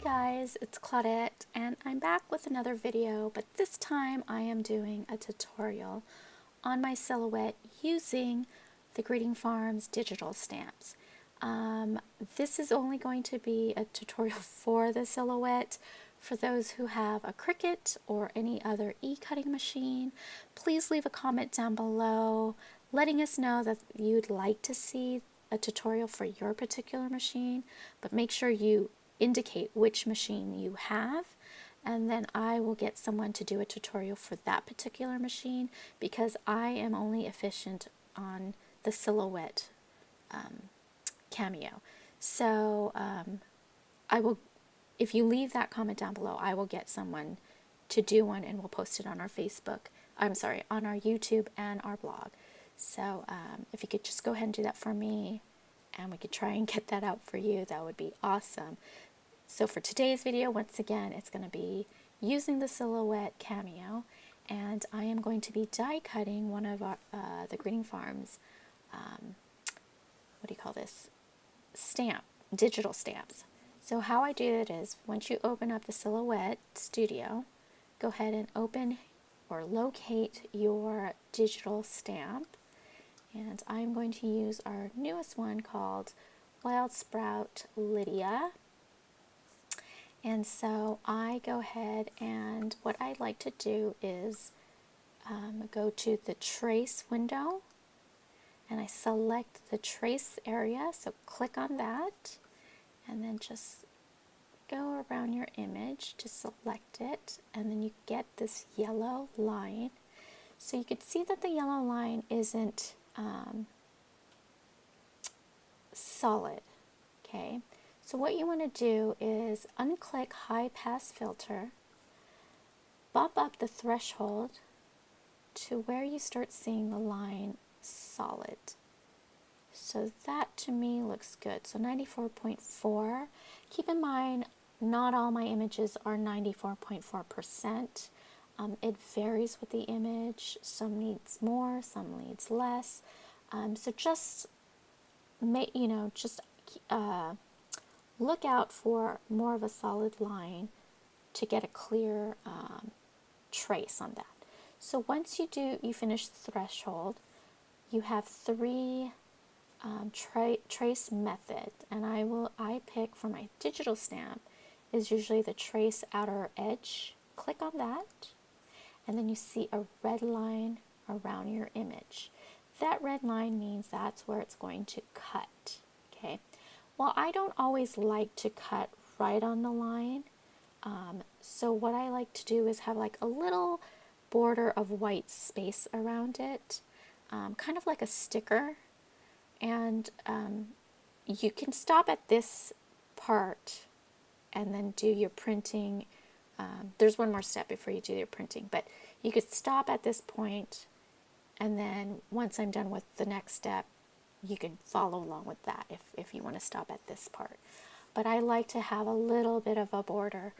guys, it's Claudette and I'm back with another video, but this time I am doing a tutorial on my silhouette using the Greeting Farms digital stamps. This is only going to be a tutorial for the silhouette. For those who have a Cricut or any other e-cutting machine, please leave a comment down below letting us know that you'd like to see a tutorial for your particular machine, but make sure you indicate which machine you have, and then I will get someone to do a tutorial for that particular machine because I am only efficient on the silhouette Cameo. So I will, if you leave that comment down below, I will get someone to do one and we'll post it on our Facebook, on our YouTube and our blog. So if you could just go ahead and do that for me and we could try and get that out for you, that would be awesome. So for today's video, once again, it's going to be using the silhouette Cameo, and I am going to be die cutting one of our, the Greeting Farms, what do you call this, digital stamps. So how I do it is, once you open up the Silhouette Studio, go ahead and open or locate your digital stamp, and I'm going to use our newest one called Wild Sprout Lydia. And so I go ahead, and what I like to do is go to the trace window and I select the trace area, so click on that and then just go around your image to select it, and then you get this yellow line. So you could see that the yellow line isn't solid, okay? So what you want to do is unclick High Pass Filter, bump up the threshold to where you start seeing the line solid. So that to me looks good. So 94.4. Keep in mind, not all my images are 94.4%. It varies with the image. Some needs more, some needs less. So just look out for more of a solid line to get a clear trace on that. So once you finish the threshold, you have three trace method, and I pick for my digital stamp is usually the trace outer edge. Click on that, and then you see a red line around your image. That red line means that's where it's going to cut, okay? Well, I don't always like to cut right on the line, so what I like to do is have like a little border of white space around it, kind of like a sticker, and you can stop at this part and then do your printing. There's one more step before you do your printing, but you could stop at this point, and then once I'm done with the next step, you can follow along with that if you want to stop at this part. But I like to have a little bit of a border.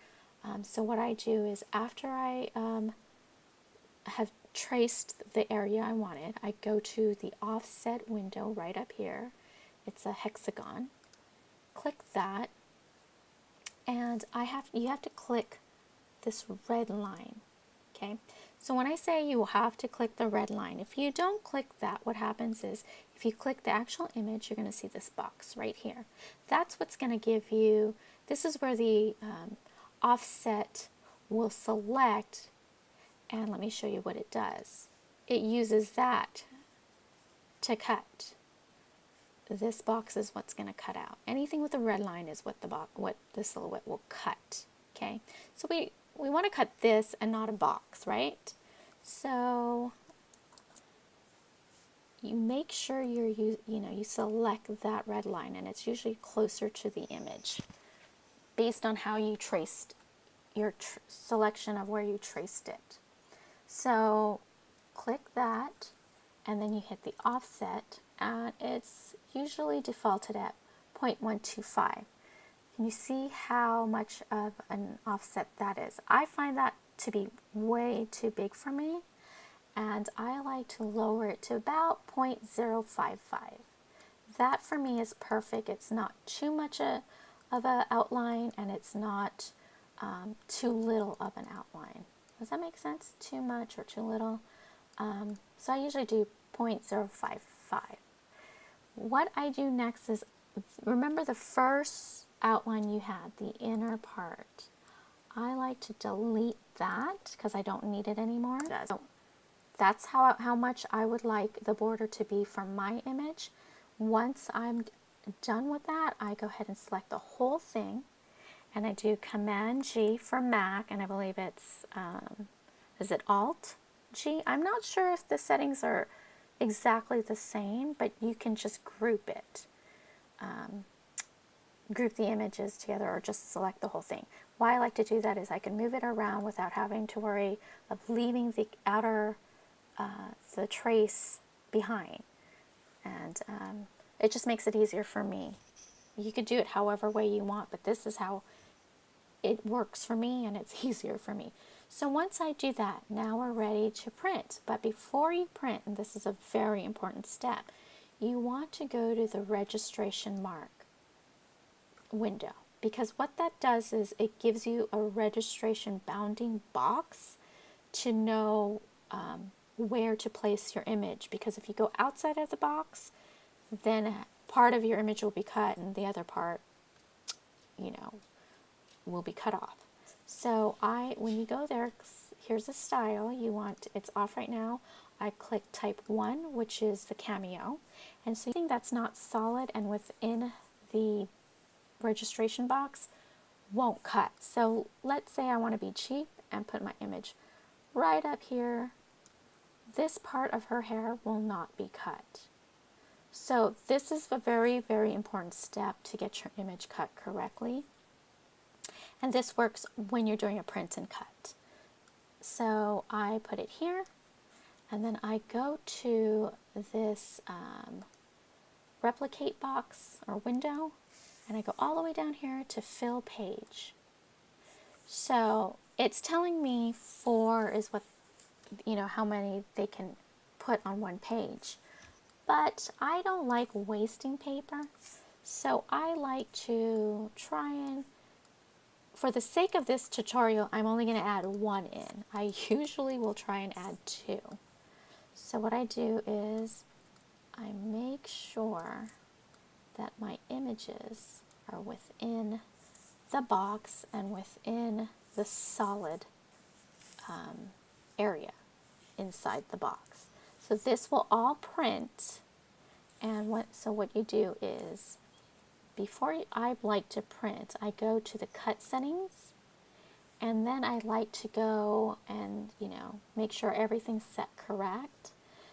So what I do is, after I have traced the area I wanted, I go to the offset window right up here. It's a hexagon. Click that, and you have to click this red line. Okay, so when I say you have to click the red line, if you don't click that, what happens is, if you click the actual image, you're going to see this box right here. That's what's going to give you, this is where the offset will select, and let me show you what it does. It uses that to cut. This box is what's going to cut out. Anything with a red line is what the silhouette will cut. Okay, so we want to cut this and not a box, right? So you make sure you select that red line, and it's usually closer to the image based on how you traced your selection of where you traced it. So click that, and then you hit the offset, and it's usually defaulted at 0.125. Can you see how much of an offset that is? I find that to be way too big for me, and I like to lower it to about 0.055. That for me is perfect. It's not too much of an outline, and it's not too little of an outline. Does that make sense? Too much or too little? So I usually do 0.055. What I do next is, remember the first outline you had, the inner part. I like to delete that because I don't need it anymore. So that's how much I would like the border to be for my image. Once I'm done with that, I go ahead and select the whole thing, and I do Command G for Mac, and I believe it's, is it Alt G? I'm not sure if the settings are exactly the same, but you can just group it. Group the images together or just select the whole thing. Why I like to do that is I can move it around without having to worry of leaving the outer, the trace behind. And it just makes it easier for me. You could do it however way you want, but this is how it works for me, and it's easier for me. So once I do that, now we're ready to print. But before you print, and this is a very important step, you want to go to the registration mark window, because what that does is it gives you a registration bounding box to know where to place your image, because if you go outside of the box, then part of your image will be cut and the other part, you know, will be cut off. So when you go there, here's a style you want. It's off right now. I click type 1, which is the cameo, and so anything that's not solid and within the registration box won't cut. So let's say I want to be cheap and put my image right up here. This part of her hair will not be cut. So this is a very, very important step to get your image cut correctly. And this works when you're doing a print and cut. So I put it here, and then I go to this replicate box or window, and I go all the way down here to fill page. So it's telling me 4 is what, you know, how many they can put on one page. But I don't like wasting paper, so I like to try and, for the sake of this tutorial, I'm only going to add 1 in. I usually will try and add 2. So what I do is I make sure that my images are within the box and within the solid area inside the box. So this will all print, and what you do is, before I like to print, I go to the cut settings, and then I like to go and, you know, make sure everything's set correct.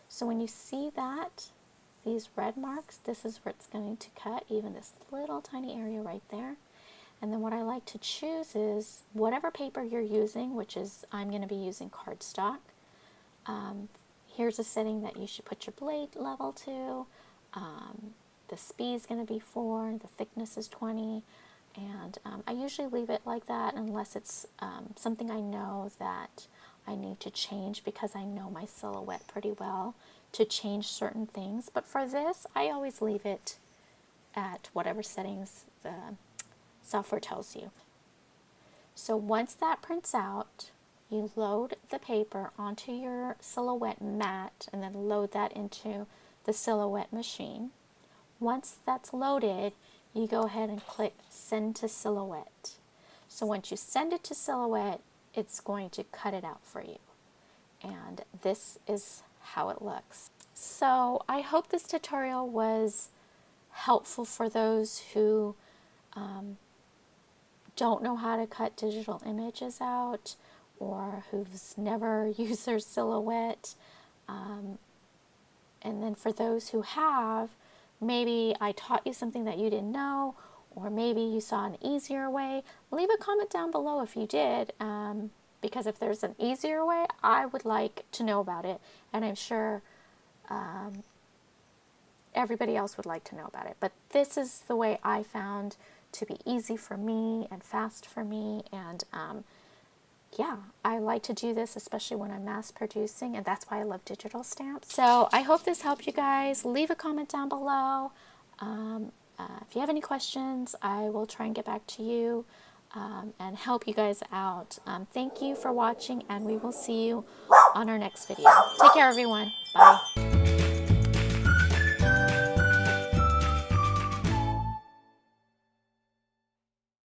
So when you see that, these red marks, this is where it's going to cut, even this little tiny area right there. And then what I like to choose is whatever paper you're using, which is, I'm going to be using cardstock. Here's a setting that you should put your blade level to. The speed is going to be 4, the thickness is 20, and I usually leave it like that unless it's something I know that I need to change, because I know my silhouette pretty well to change certain things. But for this, I always leave it at whatever settings the software tells you. So once that prints out, you load the paper onto your silhouette mat and then load that into the silhouette machine. Once that's loaded, you go ahead and click Send to Silhouette. So once you send it to Silhouette, it's going to cut it out for you. And this is how it looks. So I hope this tutorial was helpful for those who don't know how to cut digital images out, or who's never used their silhouette. And then for those who have, maybe I taught you something that you didn't know, or maybe you saw an easier way. Leave a comment down below if you did, because if there's an easier way, I would like to know about it, and I'm sure everybody else would like to know about it. But this is the way I found to be easy for me and fast for me, and yeah, I like to do this, especially when I'm mass producing, and that's why I love digital stamps. So I hope this helped you guys. Leave a comment down below. if you have any questions, I will try and get back to you and help you guys out. Thank you for watching, and we will see you on our next video. Take care, everyone. Bye.